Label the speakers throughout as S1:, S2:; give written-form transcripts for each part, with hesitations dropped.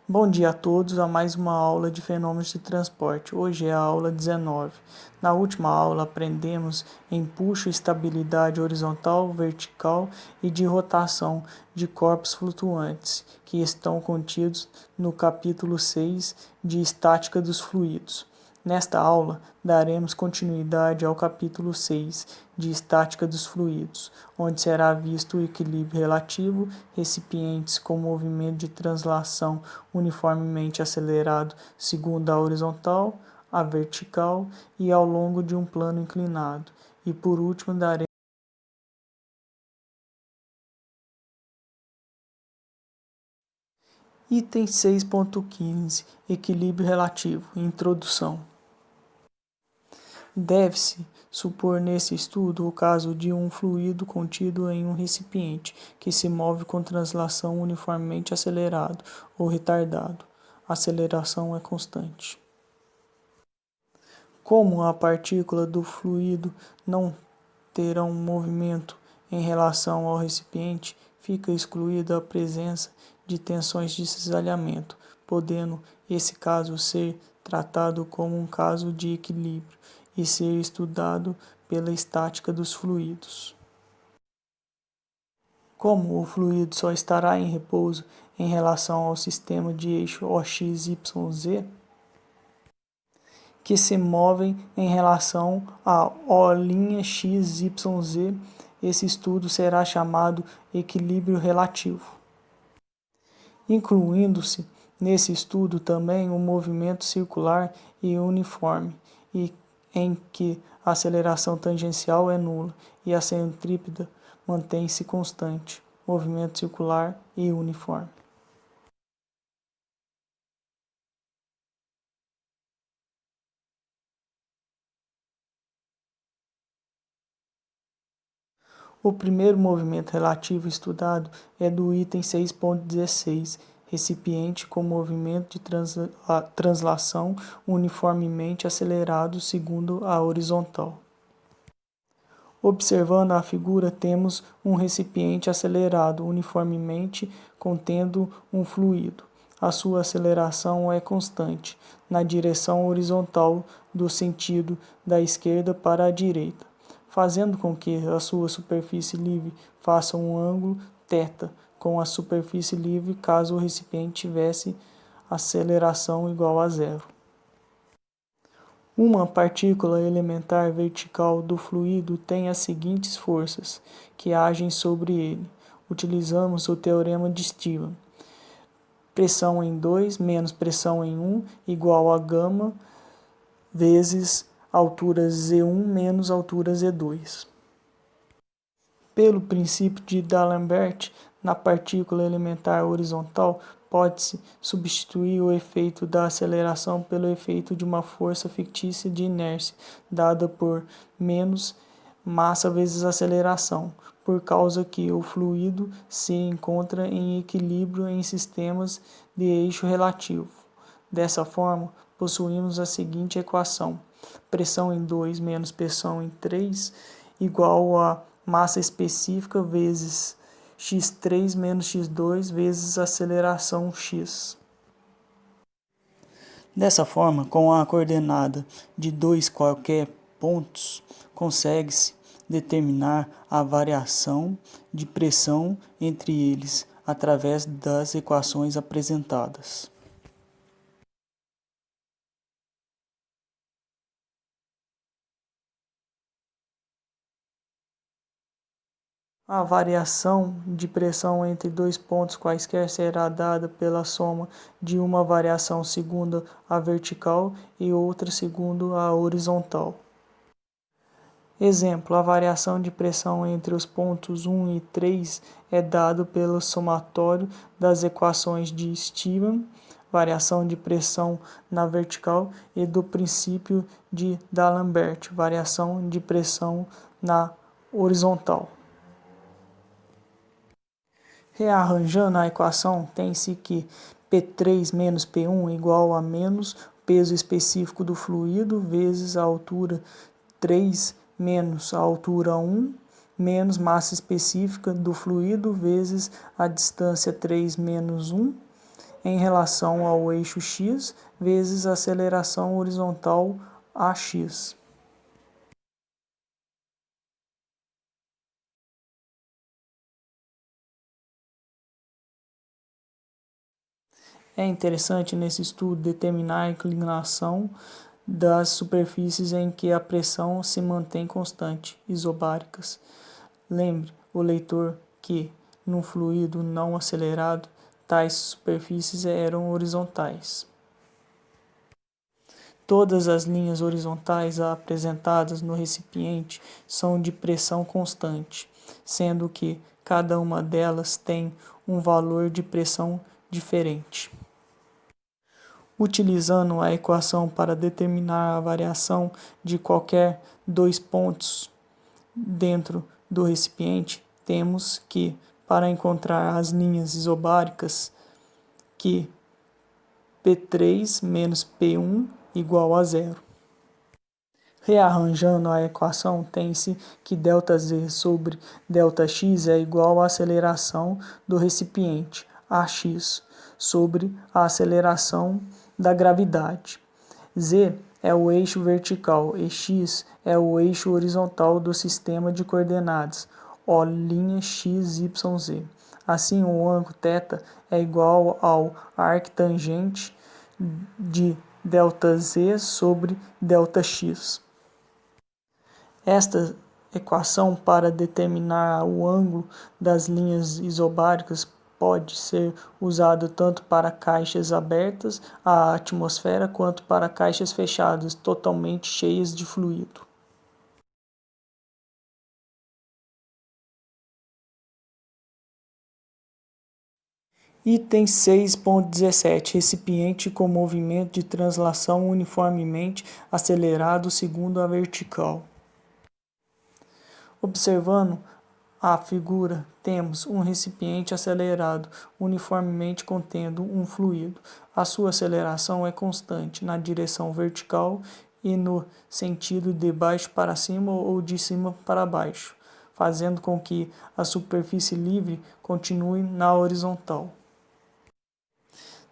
S1: Bom dia a todos a mais uma aula de fenômenos de transporte. Hoje é a aula 19. Na última aula aprendemos empuxo, estabilidade horizontal, vertical e de rotação de corpos flutuantes, que estão contidos no capítulo 6 de estática dos fluidos. Nesta aula, daremos continuidade ao capítulo 6 de estática dos fluidos, onde será visto o equilíbrio relativo, recipientes com movimento de translação uniformemente acelerado segundo a horizontal, a vertical e ao longo de um plano inclinado. E por último, daremos Item 6.15 Equilíbrio relativo. Introdução. Deve-se supor nesse estudo o caso de um fluido contido em um recipiente que se move com translação uniformemente acelerado ou retardado. A aceleração é constante. Como a partícula do fluido não terá um movimento em relação ao recipiente, fica excluída a presença de tensões de cisalhamento, podendo esse caso ser tratado como um caso de equilíbrio e ser estudado pela estática dos fluidos. Como o fluido só estará em repouso em relação ao sistema de eixo OX-YZ, que se movem em relação a O'XYZ, esse estudo será chamado equilíbrio relativo. Incluindo-se nesse estudo também o movimento circular e uniforme, em que a aceleração tangencial é nula e a centrípeta mantém-se constante, movimento circular e uniforme. O primeiro movimento relativo estudado é do item 6.16, recipiente com movimento de translação uniformemente acelerado segundo a horizontal. Observando a figura, temos um recipiente acelerado uniformemente contendo um fluido. A sua aceleração é constante, na direção horizontal do sentido da esquerda para a direita, fazendo com que a sua superfície livre faça um ângulo θ com a superfície livre caso o recipiente tivesse aceleração igual a zero. Uma partícula elementar vertical do fluido tem as seguintes forças que agem sobre ele. Utilizamos o teorema de Stevens. Pressão em 2 menos pressão em 1 igual a gama vezes altura Z1 menos altura Z2. Pelo princípio de D'Alembert, na partícula elementar horizontal, pode-se substituir o efeito da aceleração pelo efeito de uma força fictícia de inércia, dada por menos massa vezes aceleração, por causa que o fluido se encontra em equilíbrio em sistemas de eixo relativo. Dessa forma, possuímos a seguinte equação: pressão em 2 menos pressão em 3 igual a massa específica vezes x3 menos x2 vezes aceleração x. Dessa forma, com a coordenada de dois qualquer pontos, consegue-se determinar a variação de pressão entre eles através das equações apresentadas. A variação de pressão entre dois pontos quaisquer será dada pela soma de uma variação segundo a vertical e outra segundo a horizontal. Exemplo: a variação de pressão entre os pontos 1 e 3 é dado pelo somatório das equações de Stevens, variação de pressão na vertical, e do princípio de D'Alembert, variação de pressão na horizontal. Rearranjando a equação, tem-se que P3 menos P1 igual a menos peso específico do fluido vezes a altura 3 menos a altura 1 menos massa específica do fluido vezes a distância 3 menos 1 em relação ao eixo x vezes a aceleração horizontal AX. É interessante nesse estudo determinar a inclinação das superfícies em que a pressão se mantém constante, isobáricas. Lembre o leitor que, num fluido não acelerado, tais superfícies eram horizontais. Todas as linhas horizontais apresentadas no recipiente são de pressão constante, sendo que cada uma delas tem um valor de pressão diferente. Utilizando a equação para determinar a variação de qualquer dois pontos dentro do recipiente, temos que, para encontrar as linhas isobáricas, que P3 menos P1 igual a zero. Rearranjando a equação, tem-se que ΔZ sobre ΔX é igual à aceleração do recipiente, AX, sobre a aceleração da gravidade. Z é o eixo vertical e x é o eixo horizontal do sistema de coordenadas, O'X, Y, Z. Assim, o ângulo θ é igual ao arctangente de ΔZ sobre ΔX. Esta equação para determinar o ângulo das linhas isobáricas pode ser usada tanto para caixas abertas à atmosfera quanto para caixas fechadas totalmente cheias de fluido. Item 6.17 Recipiente com movimento de translação uniformemente acelerado segundo a vertical. Observando a figura, temos um recipiente acelerado uniformemente contendo um fluido. A sua aceleração é constante na direção vertical e no sentido de baixo para cima ou de cima para baixo, fazendo com que a superfície livre continue na horizontal.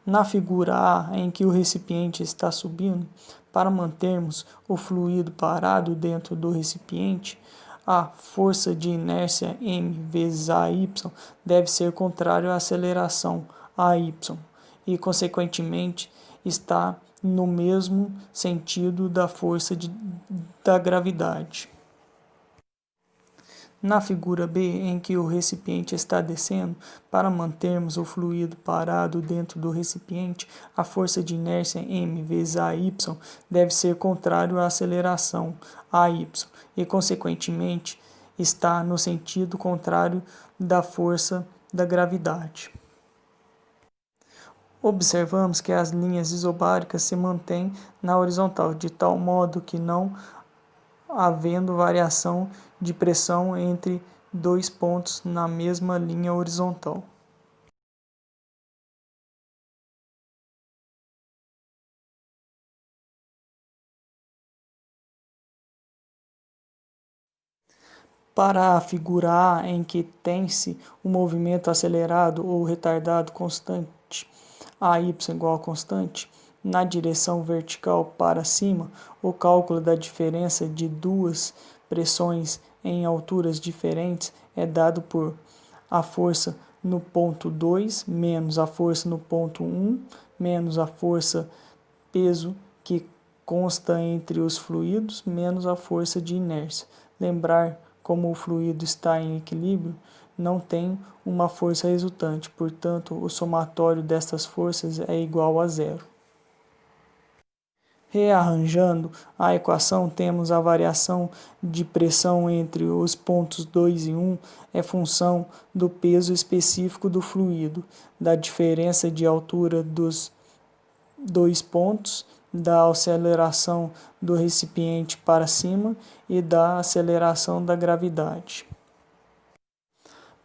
S1: Na figura A, em que o recipiente está subindo, para mantermos o fluido parado dentro do recipiente, a força de inércia m vezes AY deve ser contrário à aceleração AY e, consequentemente, está no mesmo sentido da força da gravidade. Na figura B, em que o recipiente está descendo, para mantermos o fluido parado dentro do recipiente, a força de inércia m vezes AY deve ser contrário à aceleração AY e, consequentemente, está no sentido contrário da força da gravidade. Observamos que as linhas isobáricas se mantêm na horizontal, de tal modo que não havendo variação de pressão entre dois pontos na mesma linha horizontal. Para a figura A, em que tem-se um movimento acelerado ou retardado constante, AY igual a constante, na direção vertical para cima, o cálculo da diferença de duas pressões em alturas diferentes é dado por a força no ponto 2 menos a força no ponto 1 menos a força peso que consta entre os fluidos menos a força de inércia. Lembrar como o fluido está em equilíbrio, não tem uma força resultante, portanto, o somatório destas forças é igual a zero. Rearranjando a equação, temos a variação de pressão entre os pontos 2 e 1 é função do peso específico do fluido, da diferença de altura dos dois pontos, da aceleração do recipiente para cima e da aceleração da gravidade.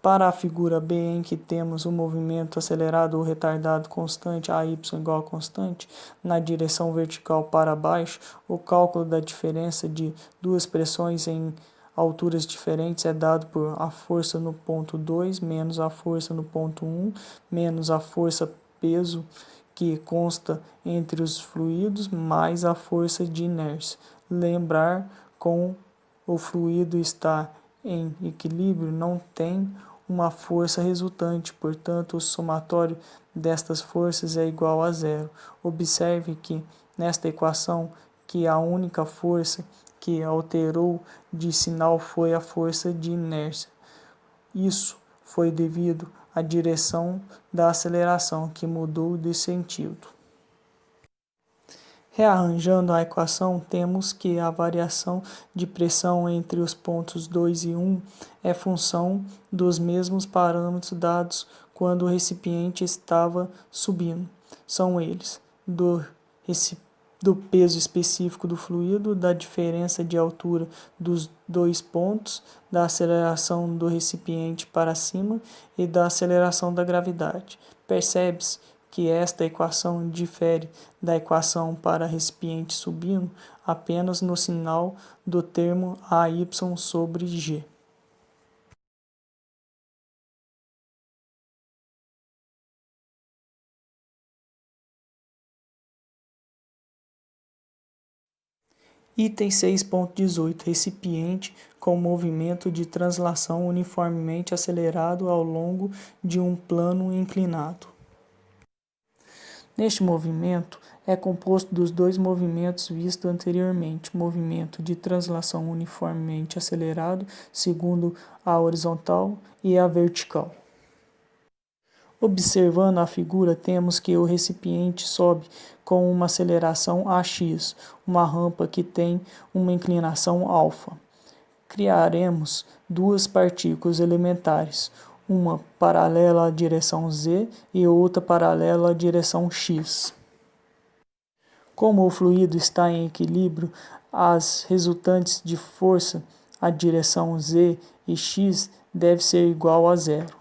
S1: Para a figura B, em que temos o movimento acelerado ou retardado constante, AY igual a constante, na direção vertical para baixo, o cálculo da diferença de duas pressões em alturas diferentes é dado por a força no ponto 2 menos a força no ponto 1 menos a força peso que consta entre os fluidos mais a força de inércia. Lembrar com o fluido está em equilíbrio não tem uma força resultante, portanto o somatório destas forças é igual a zero. Observe que nesta equação que a única força que alterou de sinal foi a força de inércia. Isso foi devido à direção da aceleração, que mudou de sentido. Rearranjando a equação, temos que a variação de pressão entre os pontos 2 e 1 é função dos mesmos parâmetros dados quando o recipiente estava subindo. São eles: do peso específico do fluido, da diferença de altura dos dois pontos, da aceleração do recipiente para cima e da aceleração da gravidade. Percebe-se que esta equação difere da equação para recipiente subindo apenas no sinal do termo AY sobre G. Item 6.18. Recipiente com movimento de translação uniformemente acelerado ao longo de um plano inclinado. Neste movimento, é composto dos dois movimentos vistos anteriormente, movimento de translação uniformemente acelerado, segundo a horizontal, e a vertical. Observando a figura, temos que o recipiente sobe com uma aceleração AX, uma rampa que tem uma inclinação alfa. Criaremos duas partículas elementares, uma paralela à direção Z e outra paralela à direção X. Como o fluido está em equilíbrio, as resultantes de força, a direção Z e X, deve ser igual a zero.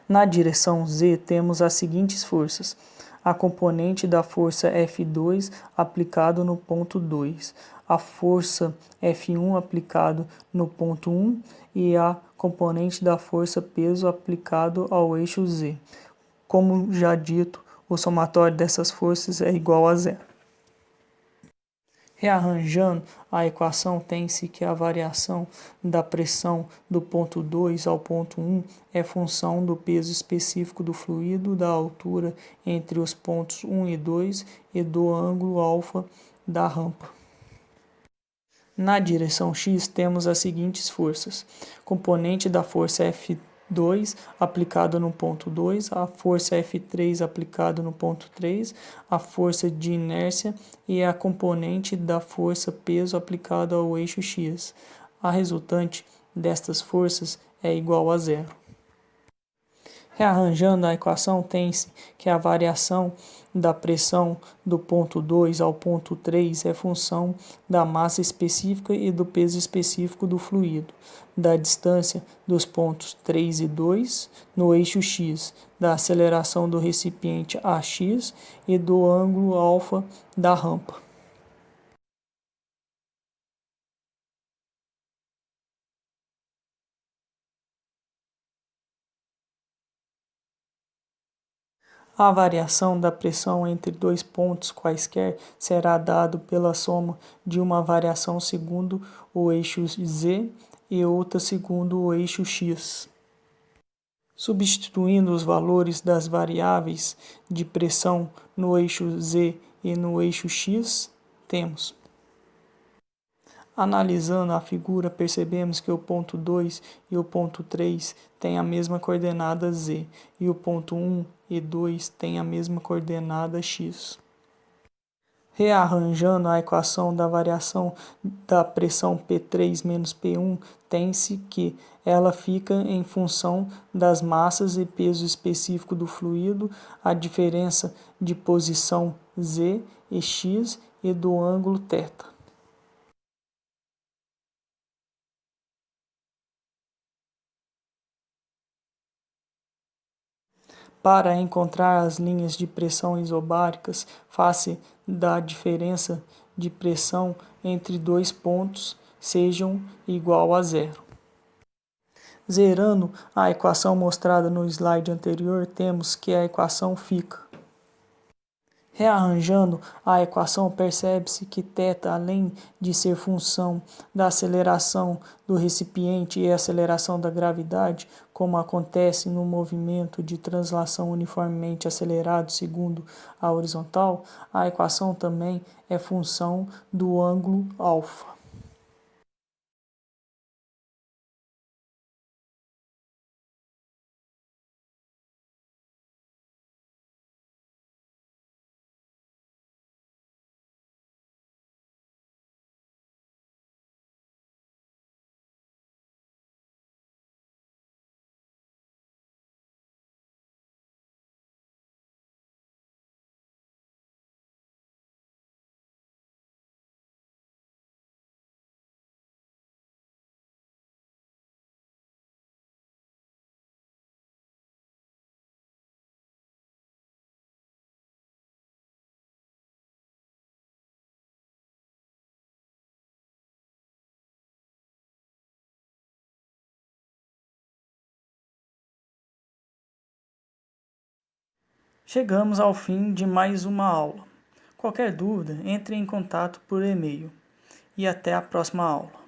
S1: Na direção Z temos as seguintes forças: a componente da força F2 aplicado no ponto 2, a força F1 aplicado no ponto 1 e a componente da força peso aplicado ao eixo Z. Como já dito, o somatório dessas forças é igual a zero. Rearranjando a equação, tem-se que a variação da pressão do ponto 2 ao ponto 1 é função do peso específico do fluido, da altura entre os pontos 1 e 2 e do ângulo alfa da rampa. Na direção X temos as seguintes forças: componente da força F2 aplicado no ponto 2, a força F3 aplicado no ponto 3, a força de inércia e a componente da força peso aplicada ao eixo X. A resultante destas forças é igual a zero. Rearranjando a equação, tem-se que a variação da pressão do ponto 2 ao ponto 3 é função da massa específica e do peso específico do fluido, da distância dos pontos 3 e 2 no eixo X, da aceleração do recipiente AX e do ângulo alfa da rampa. A variação da pressão entre dois pontos quaisquer será dado pela soma de uma variação segundo o eixo Z e outra segundo o eixo X. Substituindo os valores das variáveis de pressão no eixo Z e no eixo X, temos. Analisando a figura, percebemos que o ponto 2 e o ponto 3 têm a mesma coordenada Z e o ponto 1 e 2 têm a mesma coordenada X. Rearranjando a equação da variação da pressão P3 menos P1, tem-se que ela fica em função das massas e peso específico do fluido, a diferença de posição Z e X e do ângulo θ. Para encontrar as linhas de pressão isobáricas, face da diferença de pressão entre dois pontos sejam igual a zero. Zerando a equação mostrada no slide anterior, temos que a equação fica. Rearranjando a equação, percebe-se que θ, além de ser função da aceleração do recipiente e aceleração da gravidade, como acontece no movimento de translação uniformemente acelerado segundo a horizontal, a equação também é função do ângulo alfa. Chegamos ao fim de mais uma aula. Qualquer dúvida, entre em contato por e-mail. E até a próxima aula.